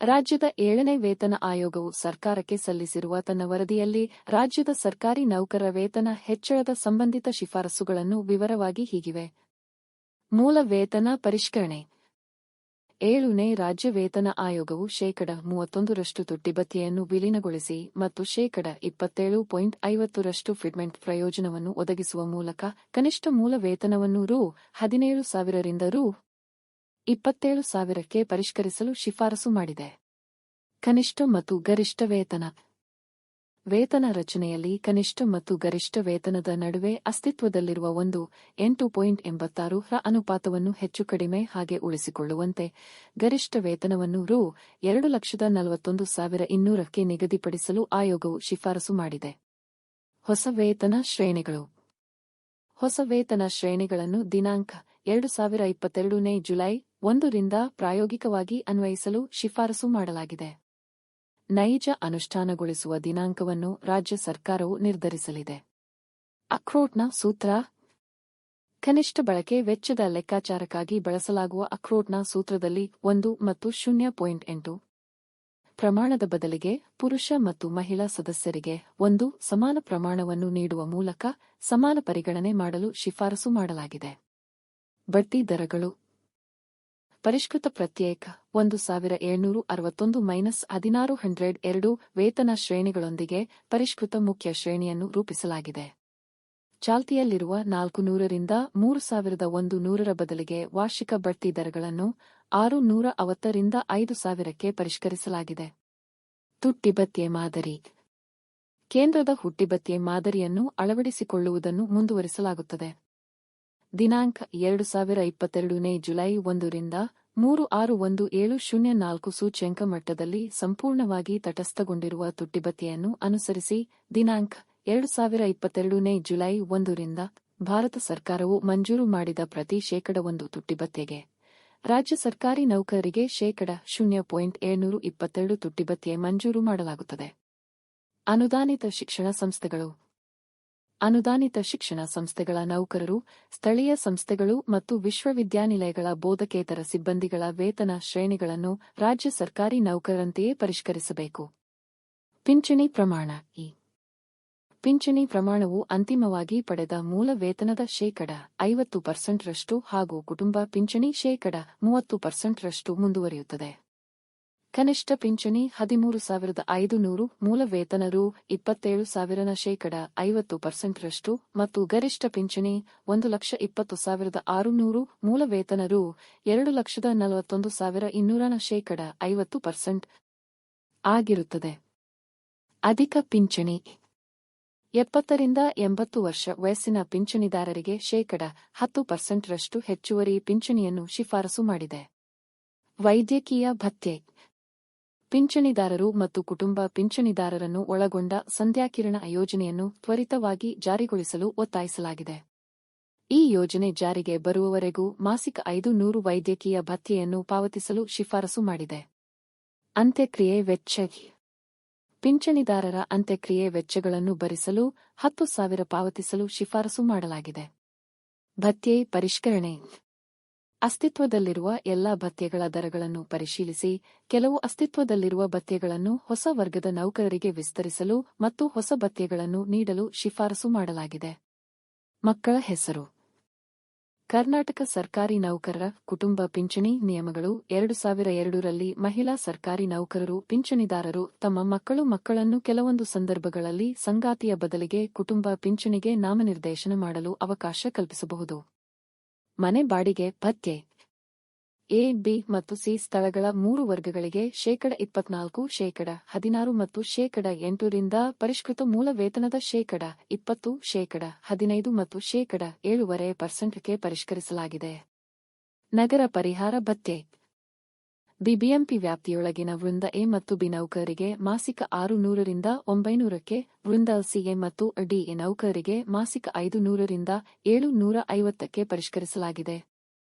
ರಾಜ್ಯದ 7ನೇ ವೇತನ ಆಯೋಗವು ಸರ್ಕಾರಕ್ಕೆ ಸಲ್ಲಿಸಿರುವ ತನ್ನ ವರದಿಯಲ್ಲಿ ರಾಜ್ಯದ ಸರ್ಕಾರಿ ನೌಕರರ ವೇತನ ಹೆಚ್ಚಳದ ಸಂಬಂಧಿತ ಶಿಫಾರಸುಗಳನ್ನು ವಿವರವಾಗಿ ಹೀಗಿವೆ. ಮೂಲ ವೇತನ ಪರಿಷ್ಕರಣೆ. 7ನೇ ರಾಜ್ಯ ವೇತನ ಆಯೋಗವು ಶೇಕಡ 31ರಷ್ಟು ತುಟ್ಟಿಭತ್ಯೆಯನ್ನು ವಿಲೀನಗೊಳಿಸಿ ಮತ್ತು ಶೇಕಡ 27.50ರಷ್ಟು ಫಿಟ್ಮೆಂಟ್ ಪ್ರಯೋಜನವನ್ನು ಒದಗಿಸುವ ಮೂಲಕ ಕನಿಷ್ಠ ಮೂಲ ವೇತನವನ್ನು ರೂ. 17,000 ರಿಂದ ರೂ. 27,000ಕ್ಕೆ ಪರಿಷ್ಕರಿಸಲು ಶಿಫಾರಸು ಮಾಡಿದೆ. ಕನಿಷ್ಠ ಮತ್ತು ಗರಿಷ್ಠ ವೇತನ. ವೇತನ ರಚನೆಯಲ್ಲಿ ಕನಿಷ್ಠ ಮತ್ತು ಗರಿಷ್ಠ ವೇತನದ ನಡುವೆ ಅಸ್ತಿತ್ವದಲ್ಲಿರುವ 1:8.86 ರ ಅನುಪಾತವನ್ನು ಹೆಚ್ಚು ಕಡಿಮೆ ಹಾಗೆ ಉಳಿಸಿಕೊಳ್ಳುವಂತೆ ಗರಿಷ್ಠ ವೇತನವನ್ನು ರೂ. 2,41,200ಕ್ಕೆ ನಿಗದಿಪಡಿಸಲು ಆಯೋಗವು ಶಿಫಾರಸು ಮಾಡಿದೆ. ಹೊಸ ವೇತನ ಶ್ರೇಣಿಗಳು. ಹೊಸ ವೇತನ ಶ್ರೇಣಿಗಳನ್ನು ದಿನಾಂಕ 2022ನೇ ಜುಲೈ 1ರಿಂದ ಪ್ರಾಯೋಗಿಕವಾಗಿ ಅನ್ವಯಿಸಲು ಶಿಫಾರಸು ಮಾಡಲಾಗಿದೆ. ನೈಜ ಅನುಷ್ಠಾನಗೊಳಿಸುವ ದಿನಾಂಕವನ್ನು ರಾಜ್ಯ ಸರ್ಕಾರವು ನಿರ್ಧರಿಸಲಿದೆ. ಅಖ್ರೋಟ್ನ ಸೂತ್ರ. ಕನಿಷ್ಠ ಬಳಕೆ ವೆಚ್ಚದ ಲೆಕ್ಕಾಚಾರಕ್ಕಾಗಿ ಬಳಸಲಾಗುವ ಅಖ್ರೋಟ್ನ ಸೂತ್ರದಲ್ಲಿ 1 ಮತ್ತು 0.8 ಪ್ರಮಾಣದ ಬದಲಿಗೆ ಪುರುಷ ಮತ್ತು ಮಹಿಳಾ ಸದಸ್ಯರಿಗೆ ಒಂದು ಸಮಾನ ಪ್ರಮಾಣವನ್ನು ನೀಡುವ ಮೂಲಕ ಸಮಾನ ಪರಿಗಣನೆ ಮಾಡಲು ಶಿಫಾರಸು ಮಾಡಲಾಗಿದೆ. ಬಡ್ತಿ ದರಗಳು. ಪರಿಷ್ಕೃತ ಪ್ರತ್ಯೇಕ 1,761-1602 ವೇತನ ಶ್ರೇಣಿಗಳೊಂದಿಗೆ ಪರಿಷ್ಕೃತ ಮುಖ್ಯ ಶ್ರೇಣಿಯನ್ನು ರೂಪಿಸಲಾಗಿದೆ. ಚಾಲ್ತಿಯಲ್ಲಿರುವ 400 ರಿಂದ 3,100ರ ಬದಲಿಗೆ ವಾರ್ಷಿಕ ಬಡ್ತಿ ದರಗಳನ್ನು 650 ರಿಂದ 5,000ಕ್ಕೆ ಪರಿಷ್ಕರಿಸಲಾಗಿದೆ. ತುಟ್ಟಿಭತ್ಯೆ ಮಾದರಿ. ಕೇಂದ್ರದ ಹುಟ್ಟಿಭತ್ಯೆ ಮಾದರಿಯನ್ನು ಅಳವಡಿಸಿಕೊಳ್ಳುವುದನ್ನು ಮುಂದುವರಿಸಲಾಗುತ್ತದೆ. ದಿನಾಂಕ 2022ನೇ ಜುಲೈ 1ರಿಂದ 361,704 ಸೂಚ್ಯಂಕ ಮಟ್ಟದಲ್ಲಿ ಸಂಪೂರ್ಣವಾಗಿ ತಟಸ್ಥಗೊಂಡಿರುವ ತುಟ್ಟಿಭತ್ಯೆಯನ್ನು ಅನುಸರಿಸಿ ದಿನಾಂಕ 2022ನೇ ಜುಲೈ 1ರಿಂದ ಭಾರತ ಸರ್ಕಾರವು ಮಂಜೂರು ಮಾಡಿದ ಪ್ರತಿ ಶೇಕಡ 1 ತುಟ್ಟಿಭತ್ಯೆಗೆ ರಾಜ್ಯ ಸರ್ಕಾರಿ ನೌಕರರಿಗೆ ಶೇಕಡ 0.722 ತುಟ್ಟಿಭತ್ಯೆ ಮಂಜೂರು ಮಾಡಲಾಗುತ್ತದೆ. ಅನುದಾನಿತ ಶಿಕ್ಷಣ ಸಂಸ್ಥೆಗಳು. ಅನುದಾನಿತ ಶಿಕ್ಷಣ ಸಂಸ್ಥೆಗಳ ನೌಕರರು, ಸ್ಥಳೀಯ ಸಂಸ್ಥೆಗಳು ಮತ್ತು ವಿಶ್ವವಿದ್ಯಾನಿಲಯಗಳ ಬೋಧಕೇತರ ಸಿಬ್ಬಂದಿಗಳ ವೇತನ ಶ್ರೇಣಿಗಳನ್ನು ರಾಜ್ಯ ಸರ್ಕಾರಿ ನೌಕರರಂತೆಯೇ ಪರಿಷ್ಕರಿಸಬೇಕು. ಪಿಂಚಣಿ ಪ್ರಮಾಣ. ಈ ಪಿಂಚಣಿ ಪ್ರಮಾಣವು ಅಂತಿಮವಾಗಿ ಪಡೆದ ಮೂಲ ವೇತನದ ಶೇಕಡ 50% ಹಾಗೂ ಕುಟುಂಬ ಪಿಂಚಣಿ ಶೇಕಡ 30% ಮುಂದುವರಿಯುತ್ತದೆ. ಕನಿಷ್ಠ ಪಿಂಚಣಿ 13,500 ಮೂಲ ವೇತನ ರೂ. 27,000ನ ಶೇಕಡ 50% ಮತ್ತು ಗರಿಷ್ಠ ಪಿಂಚಣಿ 1,20,600 ಮೂಲ ವೇತನ ರೂ. 2,41,200ನ ಶೇಕಡ 50% ಆಗಿರುತ್ತದೆ. ಅಧಿಕ ಪಿಂಚಣಿ. 70 ರಿಂದ 80 ವರ್ಷ ವಯಸ್ಸಿನ ಪಿಂಚಣಿದಾರರಿಗೆ ಶೇಕಡ 10%ರಷ್ಟು ಹೆಚ್ಚುವರಿ ಪಿಂಚಣಿಯನ್ನು ಶಿಫಾರಸು ಮಾಡಿದೆ. ವೈದ್ಯಕೀಯ ಭತ್ಯೆ. ಪಿಂಚಣಿದಾರರು ಮತ್ತು ಕುಟುಂಬ ಪಿಂಚಣಿದಾರರನ್ನು ಒಳಗೊಂಡ ಸಂಧ್ಯಾಕಿರಣ ಯೋಜನೆಯನ್ನು ತ್ವರಿತವಾಗಿ ಜಾರಿಗೊಳಿಸಲು ಒತ್ತಾಯಿಸಲಾಗಿದೆ. ಈ ಯೋಜನೆ ಜಾರಿಗೆ ಬರುವವರೆಗೂ ಮಾಸಿಕ 500 ವೈದ್ಯಕೀಯ ಭತ್ಯೆಯನ್ನು ಪಾವತಿಸಲು ಶಿಫಾರಸು ಮಾಡಿದೆ. ಅಂತ್ಯಕ್ರಿಯೆ ವೆಚ್ಚ. ಪಿಂಚಣಿದಾರರ ಅಂತ್ಯಕ್ರಿಯೆ ವೆಚ್ಚಗಳನ್ನು ಭರಿಸಲು 10,000 ಪಾವತಿಸಲು ಶಿಫಾರಸು ಮಾಡಲಾಗಿದೆ. ಭತ್ಯೆ ಪರಿಷ್ಕರಣೆ. ಅಸ್ತಿತ್ವದಲ್ಲಿರುವ ಎಲ್ಲಾ ಭತ್ಯೆಗಳ ದರಗಳನ್ನು ಪರಿಶೀಲಿಸಿ ಕೆಲವು ಅಸ್ತಿತ್ವದಲ್ಲಿರುವ ಭತ್ಯೆಗಳನ್ನು ಹೊಸ ವರ್ಗದ ನೌಕರರಿಗೆ ವಿಸ್ತರಿಸಲು ಮತ್ತು ಹೊಸ ಭತ್ಯೆಗಳನ್ನು ನೀಡಲು ಶಿಫಾರಸು ಮಾಡಲಾಗಿದೆ. ಮಕ್ಕಳ ಹೆಸರು. ಕರ್ನಾಟಕ ಸರ್ಕಾರಿ ನೌಕರರ ಕುಟುಂಬ ಪಿಂಚಣಿ ನಿಯಮಗಳು 2002ರಲ್ಲಿ ಮಹಿಳಾ ಸರ್ಕಾರಿ ನೌಕರರು ಪಿಂಚಣಿದಾರರು ತಮ್ಮ ಮಕ್ಕಳನ್ನು ಕೆಲವೊಂದು ಸಂದರ್ಭಗಳಲ್ಲಿ ಸಂಗಾತಿಯ ಬದಲಿಗೆ ಕುಟುಂಬ ಪಿಂಚಣಿಗೆ ನಾಮನಿರ್ದೇಶನ ಮಾಡಲು ಅವಕಾಶ ಕಲ್ಪಿಸಬಹುದು. ಮನೆ ಬಾಡಿಗೆ ಭತ್ಯೆ. ಎ, ಬಿ ಮತ್ತು ಸಿ ಸ್ಥಳಗಳ 3 ವರ್ಗಗಳಿಗೆ ಶೇಕಡ 24, ಶೇಕಡ 16 ಮತ್ತು ಶೇಕಡ 8 ರಿಂದ ಪರಿಷ್ಕೃತ ಮೂಲ ವೇತನದ ಶೇಕಡ 20, ಶೇಕಡ 15 ಮತ್ತು ಶೇಕಡ 7.5%ಕ್ಕೆ ಪರಿಷ್ಕರಿಸಲಾಗಿದೆ. ನಗರ ಪರಿಹಾರ ಭತ್ಯೆ. ಬಿಬಿಎಂಪಿ ವ್ಯಾಪ್ತಿಯೊಳಗಿನ ವೃಂದ ಎ ಮತ್ತು ಬಿ ನೌಕರರಿಗೆ ಮಾಸಿಕ 600 ರಿಂದ 900ಕ್ಕೆ, ವೃಂದ ಸಿ ಎ ಮತ್ತು ಡಿ ಎ ನೌಕರರಿಗೆ ಮಾಸಿಕ 500 ರಿಂದ 750ಕ್ಕೆ ಪರಿಷ್ಕರಿಸಲಾಗಿದೆ.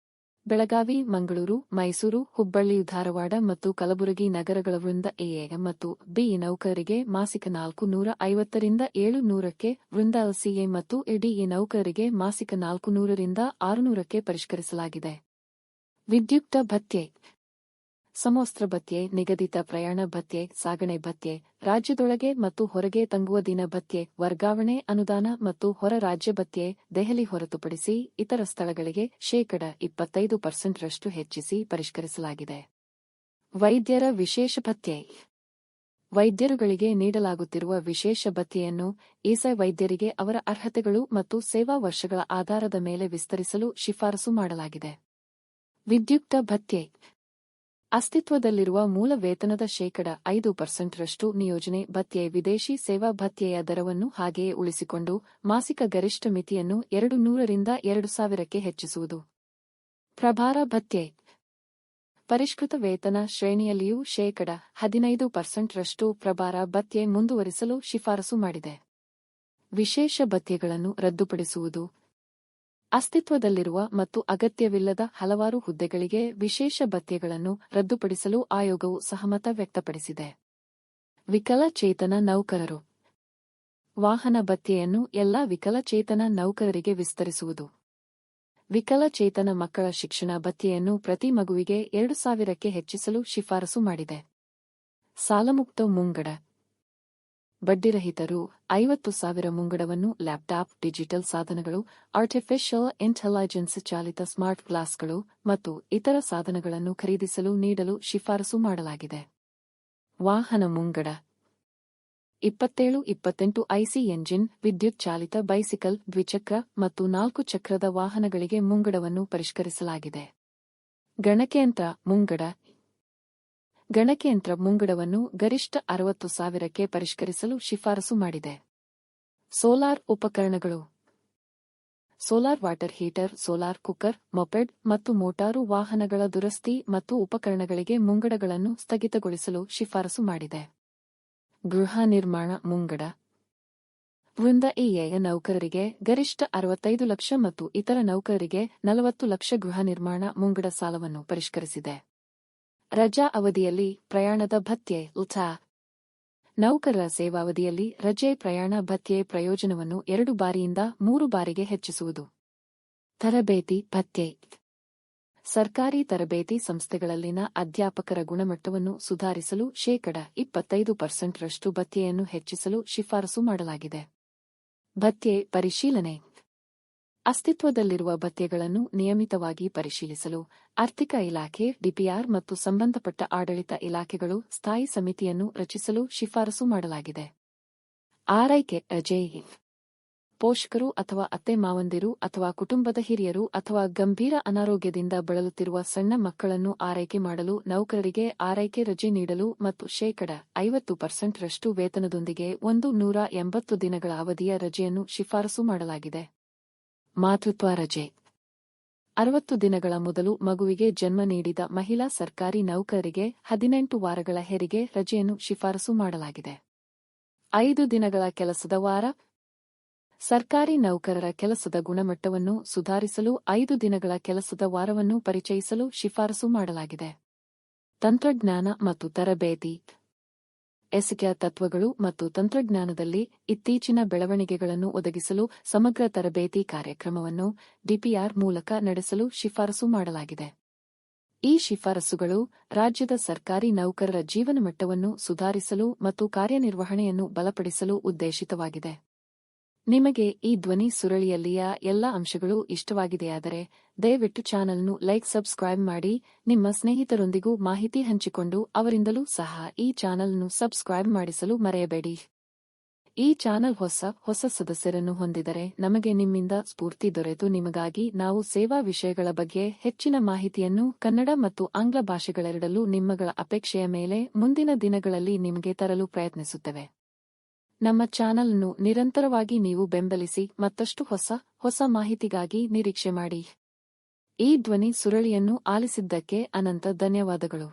ಬೆಳಗಾವಿ, ಮಂಗಳೂರು, ಮೈಸೂರು, ಹುಬ್ಬಳ್ಳಿ, ಧಾರವಾಡ ಮತ್ತು ಕಲಬುರಗಿ ನಗರಗಳ ವೃಂದ ಎ ಮತ್ತು ಬಿ ನೌಕರರಿಗೆ ಮಾಸಿಕ 450 ರಿಂದ 700ಕ್ಕೆ, ವೃಂದ ಸಿ ಎ ಮತ್ತು ಡಿ ಎ ನೌಕರರಿಗೆ ಮಾಸಿಕ 400 ರಿಂದ 600ಕ್ಕೆ ಪರಿಷ್ಕರಿಸಲಾಗಿದೆ. ವಿದ್ಯುಕ್ತ ಭತ್ಯೆ. ಸಮವಸ್ತ್ರ ಭತ್ಯೆ, ನಿಗದಿತ ಪ್ರಯಾಣ ಭತ್ಯೆ, ಸಾಗಣೆ ಭತ್ಯೆ, ರಾಜ್ಯದೊಳಗೆ ಮತ್ತು ಹೊರಗೆ ತಂಗುವ ದಿನ ಭತ್ಯೆ, ವರ್ಗಾವಣೆ ಅನುದಾನ ಮತ್ತು ಹೊರ ರಾಜ್ಯ ಭತ್ಯೆ, ದೆಹಲಿ ಹೊರತುಪಡಿಸಿ ಇತರ ಸ್ಥಳಗಳಿಗೆ 25% ರಷ್ಟು ಹೆಚ್ಚಿಸಿ ಪರಿಷ್ಕರಿಸಲಾಗಿದೆ. ವೈದ್ಯರ ವಿಶೇಷ ಭತ್ಯೆ. ವೈದ್ಯರುಗಳಿಗೆ ನೀಡಲಾಗುತ್ತಿರುವ ವಿಶೇಷ ಭತ್ಯೆಯನ್ನು ಇಎಸ್ಐ ವೈದ್ಯರಿಗೆ ಅವರ ಅರ್ಹತೆಗಳು ಮತ್ತು ಸೇವಾ ವರ್ಷಗಳ ಆಧಾರದ ಮೇಲೆ ವಿಸ್ತರಿಸಲು ಶಿಫಾರಸು ಮಾಡಲಾಗಿದೆ. ವಿದ್ಯುಕ್ತ ಭತ್ಯೆ. ಅಸ್ತಿತ್ವದಲ್ಲಿರುವ ಮೂಲ ವೇತನದ 5% ರಷ್ಟು ನಿಯೋಜನೆ ಭತ್ಯೆ ವಿದೇಶಿ ಸೇವಾ ಭತ್ಯೆಯ ದರವನ್ನು ಹಾಗೆಯೇ ಉಳಿಸಿಕೊಂಡು ಮಾಸಿಕ ಗರಿಷ್ಠ ಮಿತಿಯನ್ನು 200 ರಿಂದ 2000ಕ್ಕೆ ಹೆಚ್ಚಿಸುವುದು. ಪ್ರಭಾರ ಭತ್ಯೆ. ಪರಿಷ್ಕೃತ ವೇತನ ಶ್ರೇಣಿಯಲ್ಲಿಯೂ 15% ರಷ್ಟು ಪ್ರಭಾರ ಭತ್ಯೆ ಮುಂದುವರಿಸಲು ಶಿಫಾರಸು ಮಾಡಿದೆ. ವಿಶೇಷ ಭತ್ಯೆಗಳನ್ನು ರದ್ದುಪಡಿಸುವುದು. ಅಸ್ತಿತ್ವದಲ್ಲಿರುವ ಮತ್ತು ಅಗತ್ಯವಿಲ್ಲದ ಹಲವಾರು ಹುದ್ದೆಗಳಿಗೆ ವಿಶೇಷ ಭತ್ಯೆಗಳನ್ನು ರದ್ದುಪಡಿಸಲು ಆಯೋಗವು ಸಹಮತ ವ್ಯಕ್ತಪಡಿಸಿದೆ. ವಿಕಲಚೇತನ ನೌಕರರು. ವಾಹನ ಭತ್ಯೆಯನ್ನು ಎಲ್ಲಾ ವಿಕಲಚೇತನ ನೌಕರರಿಗೆ ವಿಸ್ತರಿಸುವುದು. ವಿಕಲಚೇತನ ಮಕ್ಕಳ ಶಿಕ್ಷಣ ಭತ್ಯೆಯನ್ನು ಪ್ರತಿ ಮಗುವಿಗೆ 2000ಕ್ಕೆ ಹೆಚ್ಚಿಸಲು ಶಿಫಾರಸು ಮಾಡಿದೆ. ಸಾಲಮುಕ್ತ ಮುಂಗಡ. ಬಡ್ಡಿರಹಿತ ರೂ. 50,000 ಮುಂಗಡವನ್ನು ಲ್ಯಾಪ್ಟಾಪ್, ಡಿಜಿಟಲ್ ಸಾಧನಗಳು, ಆರ್ಟಿಫಿಷಿಯಲ್ ಇಂಟೆಲಿಜೆನ್ಸ್ ಚಾಲಿತ ಸ್ಮಾರ್ಟ್ ಗ್ಲಾಸ್ಗಳು ಮತ್ತು ಇತರ ಸಾಧನಗಳನ್ನು ಖರೀದಿಸಲು ನೀಡಲು ಶಿಫಾರಸು ಮಾಡಲಾಗಿದೆ. ವಾಹನ ಮುಂಗಡ. 27-28 ಐಸಿ ಎಂಜಿನ್, ವಿದ್ಯುತ್ ಚಾಲಿತ ಬೈಸಿಕಲ್, ದ್ವಿಚಕ್ರ ಮತ್ತು 4 ಚಕ್ರದ ವಾಹನಗಳಿಗೆ ಮುಂಗಡವನ್ನು ಪರಿಷ್ಕರಿಸಲಾಗಿದೆ. ಗಣಕಯಂತ್ರ ಮುಂಗಡ. ಗಣಕಯಂತ್ರ ಮುಂಗಡವನ್ನು ಗರಿಷ್ಠ 60,000ಕ್ಕೆ ಪರಿಷ್ಕರಿಸಲು ಶಿಫಾರಸು ಮಾಡಿದೆ. ಸೋಲಾರ್ ಉಪಕರಣಗಳು. Solar water heater, solar cooker, moped ಮತ್ತು ಮೋಟಾರು ವಾಹನಗಳ ದುರಸ್ತಿ ಮತ್ತು ಉಪಕರಣಗಳಿಗೆ ಮುಂಗಡಗಳನ್ನು ಸ್ಥಗಿತಗೊಳಿಸಲು ಶಿಫಾರಸು ಮಾಡಿದೆ. ಗೃಹ ನಿರ್ಮಾಣ ಮುಂಗಡ. ವೃಂದ ಎಯ ನೌಕರರಿಗೆ ಗರಿಷ್ಠ 65 ಲಕ್ಷ ಮತ್ತು ಇತರ ನೌಕರರಿಗೆ 40 ಲಕ್ಷ ಗೃಹ ನಿರ್ಮಾಣ ಮುಂಗಡ ಸಾಲವನ್ನು ಪರಿಷ್ಕರಿಸಿದೆ. ರಜಾ ಅವಧಿಯಲ್ಲಿ ಪ್ರಯಾಣದ ಭತ್ಯೆ ಉತ್ಸಾ. ನೌಕರರ ಸೇವಾವಧಿಯಲ್ಲಿ ರಜೆ ಪ್ರಯಾಣ ಭತ್ಯೆ ಪ್ರಯೋಜನವನ್ನು 2 ಬಾರಿಯಿಂದ 3 ಬಾರಿಗೆ ಹೆಚ್ಚಿಸುವುದು. ತರಬೇತಿ ಭತ್ಯೆ. ಸರ್ಕಾರಿ ತರಬೇತಿ ಸಂಸ್ಥೆಗಳಲ್ಲಿನ ಅಧ್ಯಾಪಕರ ಗುಣಮಟ್ಟವನ್ನು ಸುಧಾರಿಸಲು 25% ರಷ್ಟು ಭತ್ಯೆಯನ್ನು ಹೆಚ್ಚಿಸಲು ಶಿಫಾರಸು ಮಾಡಲಾಗಿದೆ. ಭತ್ಯೆ ಪರಿಶೀಲನೆ. ಅಸ್ತಿತ್ವದಲ್ಲಿರುವ ಭತ್ಯೆಗಳನ್ನು ನಿಯಮಿತವಾಗಿ ಪರಿಶೀಲಿಸಲು ಆರ್ಥಿಕ ಇಲಾಖೆ, ಡಿಪಿಆರ್ ಮತ್ತು ಸಂಬಂಧಪಟ್ಟ ಆಡಳಿತ ಇಲಾಖೆಗಳು ಸ್ಥಾಯಿ ಸಮಿತಿಯನ್ನು ರಚಿಸಲು ಶಿಫಾರಸು ಮಾಡಲಾಗಿದೆ. ಆರೈಕೆ ರಜೆ. ಪೋಷಕರು ಅಥವಾ ಅತ್ತೆ ಮಾವಂದಿರು ಅಥವಾ ಕುಟುಂಬದ ಹಿರಿಯರು ಅಥವಾ ಗಂಭೀರ ಅನಾರೋಗ್ಯದಿಂದ ಬಳಲುತ್ತಿರುವ ಸಣ್ಣ ಮಕ್ಕಳನ್ನು ಆರೈಕೆ ಮಾಡಲು ನೌಕರರಿಗೆ ಆರೈಕೆ ರಜೆ ನೀಡಲು ಮತ್ತು 50% ರಷ್ಟು ವೇತನದೊಂದಿಗೆ 180 ದಿನಗಳ ಅವಧಿಯ ರಜೆಯನ್ನು ಶಿಫಾರಸು ಮಾಡಲಾಗಿದೆ. ಮಾತೃತ್ವ ರಜೆ. 60 ದಿನಗಳ ಮೊದಲು ಮಗುವಿಗೆ ಜನ್ಮ ನೀಡಿದ ಮಹಿಳಾ ಸರ್ಕಾರಿ ನೌಕರರಿಗೆ 18 ವಾರಗಳ ಹೆರಿಗೆ ರಜೆಯನ್ನು ಶಿಫಾರಸು ಮಾಡಲಾಗಿದೆ. 5 ದಿನಗಳ ಕೆಲಸದ ವಾರ. ಸರ್ಕಾರಿ ನೌಕರರ ಕೆಲಸದ ಗುಣಮಟ್ಟವನ್ನು ಸುಧಾರಿಸಲು 5 ದಿನಗಳ ಕೆಲಸದ ವಾರವನ್ನು ಪರಿಚಯಿಸಲು ಶಿಫಾರಸು ಮಾಡಲಾಗಿದೆ. ತಂತ್ರಜ್ಞಾನ ಮತ್ತು ತರಬೇತಿ. ಎಸ್ಕೆ ತತ್ವಗಳು ಮತ್ತು ತಂತ್ರಜ್ಞಾನದಲ್ಲಿ ಇತ್ತೀಚಿನ ಬೆಳವಣಿಗೆಗಳನ್ನು ಒದಗಿಸಲು ಸಮಗ್ರ ತರಬೇತಿ ಕಾರ್ಯಕ್ರಮವನ್ನು ಡಿಪಿಆರ್ ಮೂಲಕ ನಡೆಸಲು ಶಿಫಾರಸು ಮಾಡಲಾಗಿದೆ. ಈ ಶಿಫಾರಸುಗಳು ರಾಜ್ಯದ ಸರ್ಕಾರಿ ನೌಕರರ ಜೀವನಮಟ್ಟವನ್ನು ಸುಧಾರಿಸಲು ಮತ್ತು ಕಾರ್ಯನಿರ್ವಹಣೆಯನ್ನು ಬಲಪಡಿಸಲು ಉದ್ದೇಶಿತವಾಗಿದೆ. ನಿಮಗೆ ಈ ಧ್ವನಿ ಸುರಳಿಯಲ್ಲಿಯ ಎಲ್ಲ ಅಂಶಗಳು ಇಷ್ಟವಾಗಿದೆಯಾದರೆ ದಯವಿಟ್ಟು ಚಾನಲ್ను ಸಬ್ಸ್ಕ್ರೈಬ್ ಮಾಡಿ, ನಿಮ್ಮ ಸ್ನೇಹಿತರೊಂದಿಗೂ ಮಾಹಿತಿ ಹಂಚಿಕೊಂಡು ಅವರಿಂದಲೂ ಸಹ ಈ ಚಾನಲ್ను ಸಬ್ಸ್ಕ್ರೈಬ್ ಮಾಡಿಸಲು ಮರೆಯಬೇಡಿ. ಈ ಚಾನಲ್ ಹೊಸ ಸದಸ್ಯರನ್ನು ಹೊಂದಿದರೆ ನಮಗೆ ನಿಮ್ಮಿಂದ ಸ್ಫೂರ್ತಿ ದೊರೆತು ನಿಮಗಾಗಿ ನಾವು ಸೇವಾ ವಿಷಯಗಳ ಬಗ್ಗೆ ಹೆಚ್ಚಿನ ಮಾಹಿತಿಯನ್ನು ಕನ್ನಡ ಮತ್ತು ಆಂಗ್ಲ ಭಾಷೆಗಳೆರಡಲ್ಲೂ ನಿಮ್ಮಗಳ ಅಪೇಕ್ಷೆಯ ಮೇಲೆ ಮುಂದಿನ ದಿನಗಳಲ್ಲಿ ನಿಮಗೆ ತರಲು ಪ್ರಯತ್ನಿಸುತ್ತೇವೆ. ನಮ್ಮ ಚಾನಲ್ನ್ನು ನಿರಂತರವಾಗಿ ನೀವು ಬೆಂಬಲಿಸಿ ಮತ್ತಷ್ಟು ಹೊಸ ಮಾಹಿತಿಗಾಗಿ ನಿರೀಕ್ಷೆ ಮಾಡಿ. ಈ ಧ್ವನಿ ಸುರಳಿಯನ್ನು ಆಲಿಸಿದ್ದಕ್ಕೆ ಅನಂತ ಧನ್ಯವಾದಗಳು.